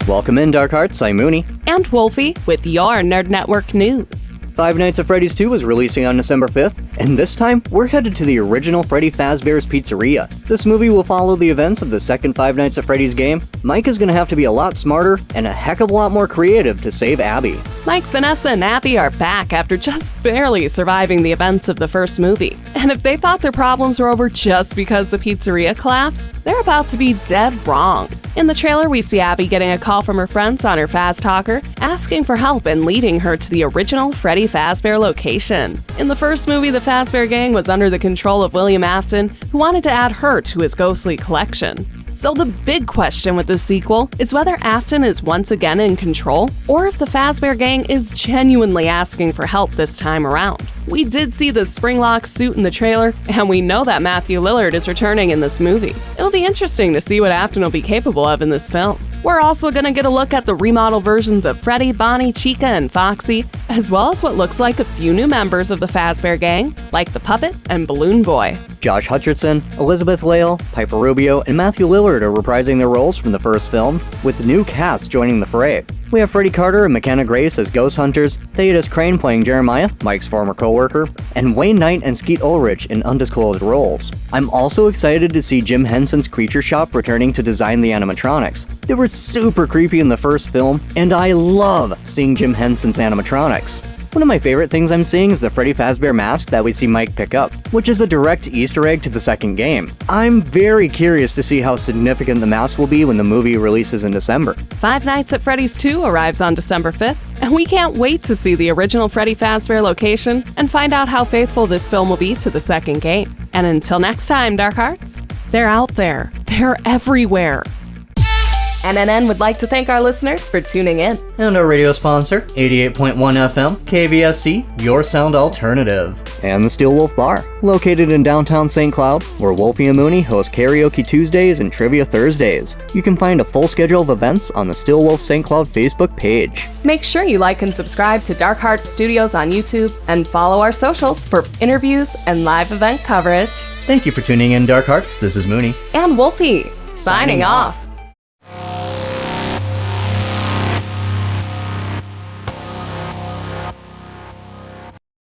Welcome in, Dark Hearts. I'm Mooney. And Wolfie with your Nerd Network news. Five Nights at Freddy's 2 is releasing on December 5th, and this time, we're headed to the original Freddy Fazbear's Pizzeria. This movie will follow the events of the second Five Nights at Freddy's game. Mike is gonna have to be a lot smarter and a heck of a lot more creative to save Abby. Mike, Vanessa, and Abby are back after just barely surviving the events of the first movie. And if they thought their problems were over just because the pizzeria collapsed, they're about to be dead wrong. In the trailer, we see Abby getting a call from her friends on her Faz Talker, asking for help and leading her to the original Freddy Fazbear location. In the first movie, the Fazbear Gang was under the control of William Afton, who wanted to add her to his ghostly collection. So the big question with this sequel is whether Afton is once again in control, or if the Fazbear Gang is genuinely asking for help this time around. We did see the Springlock suit in the trailer, and we know that Matthew Lillard is returning in this movie. It'll be interesting to see what Afton will be capable of in this film. We're also gonna get a look at the remodeled versions of Freddy, Bonnie, Chica, and Foxy, as well as what looks like a few new members of the Fazbear Gang, like the Puppet and Balloon Boy. Josh Hutcherson, Elizabeth Lail, Piper Rubio, and Matthew Lillard are reprising their roles from the first film, with new casts joining the fray. We have Freddie Carter and McKenna Grace as ghost hunters, Theodos Crane playing Jeremiah, Mike's former co-worker, and Wayne Knight and Skeet Ulrich in undisclosed roles. I'm also excited to see Jim Henson's Creature Shop returning to design the animatronics. They were super creepy in the first film, and I love seeing Jim Henson's animatronics. One of my favorite things I'm seeing is the Freddy Fazbear mask that we see Mike pick up, which is a direct Easter egg to the second game. I'm very curious to see how significant the mask will be when the movie releases in December. Five Nights at Freddy's 2 arrives on December 5th, and we can't wait to see the original Freddy Fazbear location and find out how faithful this film will be to the second game. And until next time, Dark Hearts, they're out there. They're everywhere. NNN would like to thank our listeners for tuning in. And our radio sponsor, 88.1 FM, KVSC, your sound alternative. And the Steel Wolf Bar, located in downtown St. Cloud, where Wolfie and Mooney host Karaoke Tuesdays and Trivia Thursdays. You can find a full schedule of events on the Steel Wolf St. Cloud Facebook page. Make sure you like and subscribe to Dark Heart Studios on YouTube and follow our socials for interviews and live event coverage. Thank you for tuning in, Dark Hearts. This is Mooney. And Wolfie, signing off.